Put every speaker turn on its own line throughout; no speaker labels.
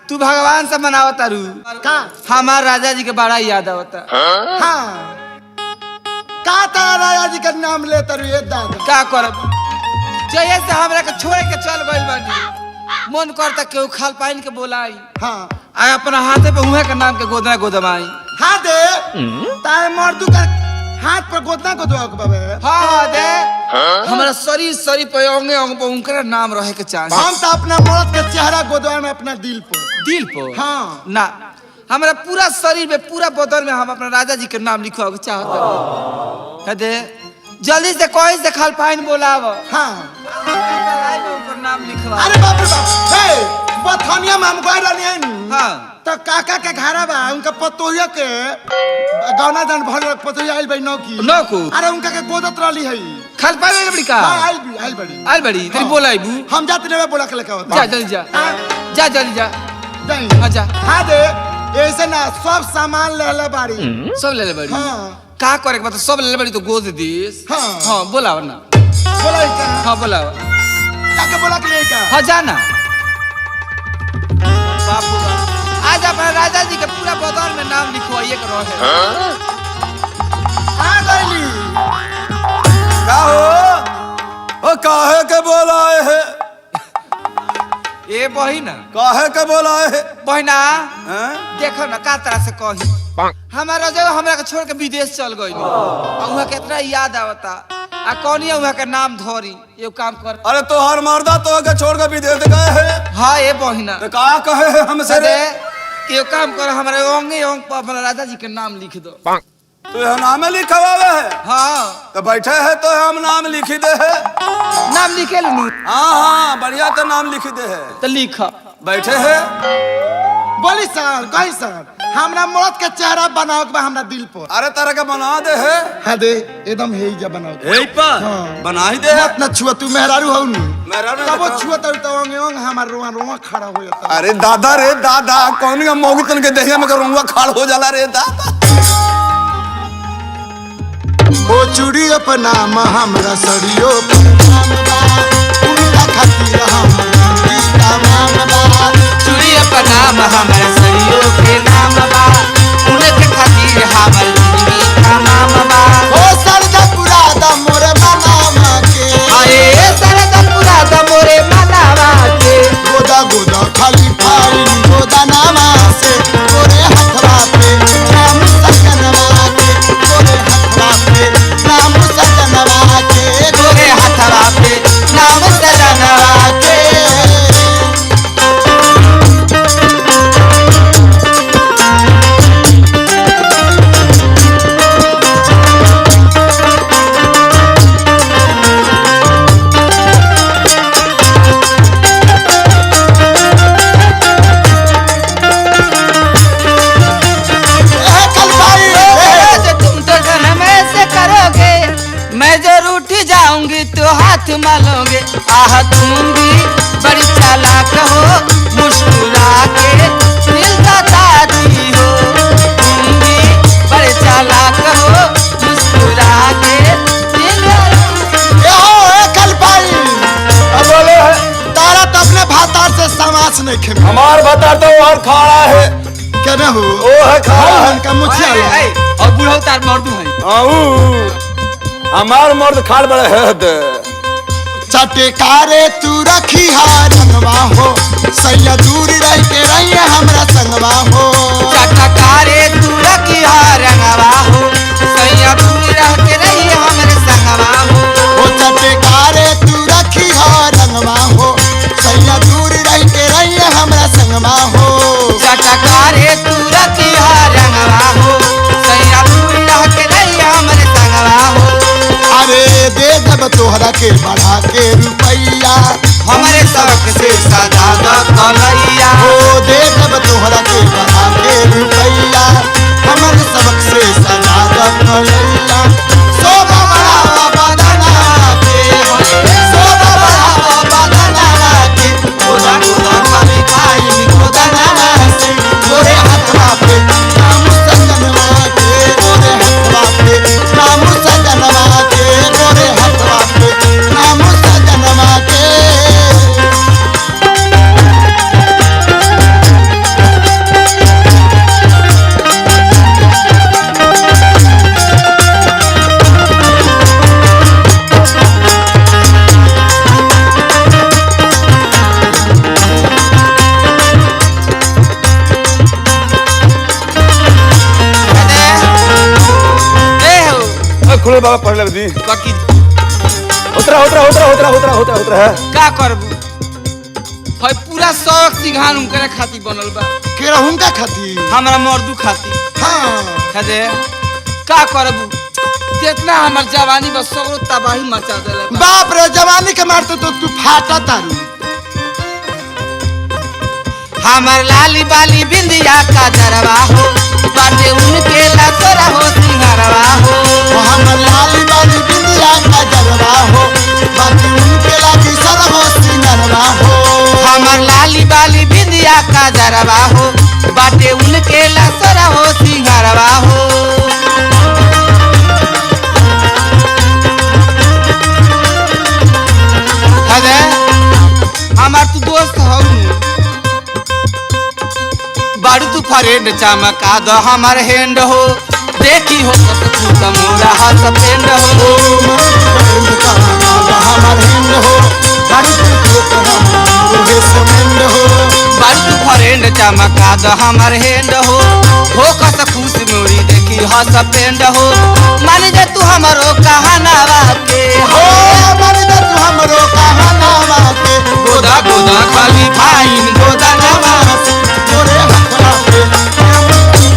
तू भगवान से मनावता रू
का
हमार राजा जी के बड़ा याद आवता।
हाँ का तारा राजा जी का नाम लेता रू ये दादा
का करब जैसे से हमरा के छोड़ के चल गइल बानी मन करता केहू खाल पाइन के बोलाई
हाँ
आ अपना हाथे पे उहे के नाम के गोदना गोदमाई।
हाँ दे तारे मर्दू का हाथ पर गोदना को दुआ बाबे
हाँ दे हमारा शरीर पे अंगे अंग पे उनका नाम रहे के चाहिए।
हम तो अपना मर्द के चेहरा गोदवा में अपना दिल
पर
हाँ
ना हमारा पूरा शरीर में पूरा बदन में हम अपना राजा जी के नाम लिखवा के चाहते दे जल्दी से कोई से खाल पाइन बोलाव।
हाँ
ऊपर नाम लिखवा।
अरे बाप रे बाप हे बथनिया में हम गए रहनी है
हाँ
तो काका के घरा बा उनका पतोहिया के गौना दान भर पतोहिया आइल बई
नौकू
अरे उनका के गोदत रहली है
खाल पाइन बड़ी का
हाँ आइल बड़ी
तेरी बोलाइबू
हम जाते नहीं बोला के लेके
जा जल्दी जा जा जल्दी जा
जाई
अच्छा
हाँ दे ऐसे ना सब सामान ले ले बाड़ी
सब ले ले बड़ी
हाँ
का करे के मतलब सब ले ले बड़ी तो गोद दीस
हाँ
हाँ बोलाव ना
बोला क्या
हाँ बोलाव
काका बोला के क्या
हाँ जाना बापू आज अपना राजा जी के पूरा बदन में नाम लिखवाइए के रहे
हाँ गईली
का हो ओ काहे के बोलाए है
ए बहिना
काहे के बोलाए है
बहिना
हैं?
देखो ना का तरह से कही हमारा जगह हमरा के छोड़ के विदेश चल गई वहाँ कितना याद आवता आ कौन वहाँ के नाम धरी ये काम कर।
अरे तो हर मर्दा तो के छोड़ के विदेश गए है
हाँ ये बहिना
तो का कहे है हमसे रे
ये काम कर हमारे अंगे अंग पर अपना राजा जी के नाम लिख दो।
तो यह नाम लिखवावे है
हाँ
तो बैठे है तो हम नाम लिखी दे है
नाम लिखे लू
हाँ हाँ बढ़िया तो नाम लिखी दे है
तो लिख
बैठे है
बोली सर कही सर हमरा मर्द के चेहरा बनाओ के बा हमरा दिल पर
अरे तरह के बना दे है
हाँ दे एकदम हे जा बनाओ
यही पर
हाँ।
बना ही दे है
मत ना छुआ तू मेहरारू हो नु
मेरा
तब वो छुआ तो अंगे अंग हमार रोआ रोआ खड़ा हो जाता
अरे दादा रे दादा कौन का मौगी तन के देखे में करूंगा खाड़ हो जाला रे दादा
ओ चूड़ी अपना हमरा सड़ियो नाम बा उनका खातिर हम का नाम बा
चूड़ी अपना हमारे सरियों के नाम बा उनके खातिर हमर जिंदगी का नाम बा।
ओ सरदा पूरा द मोरे मनावा के
अरे सरदा पूरा द मोरे मनावा के
गोदा गोदा खाली फाइल गोदा नामा से गोरे हथवा पे नाम सजनवा के गोरे हथवा पे नाम सजनवा के
गोरे हथवा पे नाम सजनवा के। जाऊंगी तो हाथ मालोगे आह तुम भी बड़ी चालाक हो मुस्कुरा के दिल बताती हो तुम भी बड़े चालाक हो मुस्कुरा के दिल
कल भाई
अब बोले है
तारा तो अपने भातार से समास नहीं खेल
हमार बता तो और खाड़ा है
क्या ना हो
ओ है खाड़ा है
का मुछिया
और बूढ़ा तार मर्दू है
आऊ हमार मर्द खाड़ बड़े है दे
चटकारे तू रखी रंगवा हो सैया दूर रह के रहिए हमरा संगवा हो
चटकारे तू रखी रंगवा हो सैया दूर रह के रहिए हमरे संगवा हो
ओ चटकारे तू रखी रंगवा हो सैया दूर रह के रहिए हमरा संगवा हो
चटकारे तू रखी रंगवा हो सैया दूर रह के रहिए हमरे संगवा हो।
अरे दे दब तोहरा के बढ़ा के रुपैया
हमारे सबक से सदा कलैया
ओ दे दब तोहरा के बढ़ा के रुपैया हमारे सबक से सदा कलैया शोभा बढ़ावा बदना के शोभा बढ़ावा बदना के गोदा गोदा खाली खाई गोदा नामा से गोरे हथवा पे नाम सजनवा के गोरे हथवा पे नाम सजनवा के गोरे हथवा पे नाम सजनवा के
रे बाबा पढ़ ले दी
ककी
उतरा है
का करबू भाई पूरा शौक सिंघार उनकरे खातिर बनल बा
केरा हुनका खाती
हमरा मर्दू खातिर
हाँ
खदे का करबू जितना हमर जवानी बस सगरो तबाही मचा देले बा।
बाप रे जवानी के मारते तो तू फाटा तारू
हमर लाली बाली बिंदिया का दरवा हो बाटे उनके लसरा हो सिंगारवा हो
हमर लाली बाली बिंदिया का जरवा हो बाकी उनके लागी सर हो सिंगरवा हो
हमर लाली बाली बिंदिया का दरवा हो बाटे उनके लसरा हो सिंगारवा हो अरे हमार तू दोस्त हो बारू तू फ्रेंड चमका दो हमार हैंड हो देखी हो तो मोरा हाथ पेंड हो
हमर हिंद हो बड़ी सेमेंड हो
बारू तू फ्रेंड चमका दो हमार हैंड हो कस खुश मोरी देखी हंस पेंड हो मान जा तू हमारो कहानावा के
हो मन तू हमरो कहानावा के
गोदा गोदा खाली फाइन गोदा नवा
तोरे हथवा पे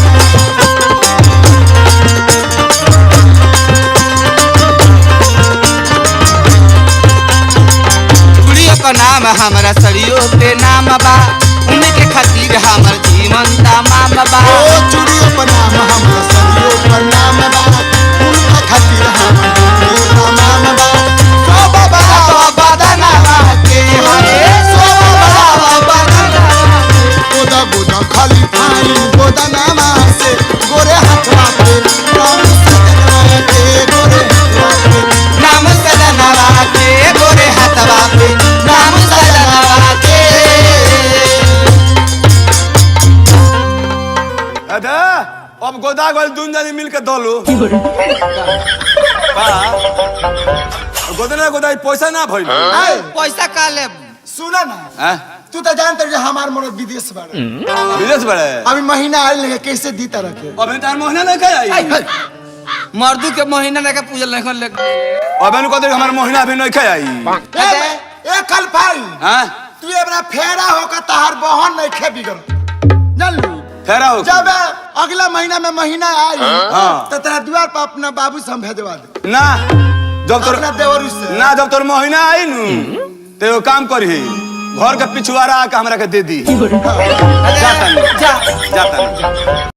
कुड़ियों का नाम हमारा सड़ियों पे नाम बा उनके खातिर हमर जीवन तमाम बा
ओ चूड़ियों पर नाम हमर सदियों पर नाम बा उनका खातिर हम नाम बा सो बाबा
बदनावा के हरे
सो बाबा
बदनावा
गोदा गोदा खाली पानी गोदा नामा से गोरे हथवा पे नाम सजना के गोरे हथवा पे
नाम सदनावा के गोरे हाथवा पे नाम सदनावा के
अदा अब गोदा गोल दून जानी मिल के दलो गोदा गोदा पैसा ना भइल
आए
पैसा का ले
सुना ना
हैं
तू तो जानते हो हमार मोर विदेश बारे
विदेश बड़े
अभी महीना आइल है कैसे दीता रखे
अबे तार महीना नहीं खाई
मर्दू के महीना लेके पूजल नहीं ले
अबे नु कहते हमार महीना अभी नहीं खाई
ए कल भाई
हैं
तू एबरा फेरा होकर तहार बहन नहीं खे बिगड़ जान लू
फेरा हो
जब अगला महीना में महीना आई
हाँ।
तो तेरा द्वार पर अपना बाबू से हम भेजवा दे
ना जब तोर
अपना देवर से
ना जब तोर महीना आई नु ते वो काम करही घर के पिछुआरा आके हमरा के दे दी
जा
जाता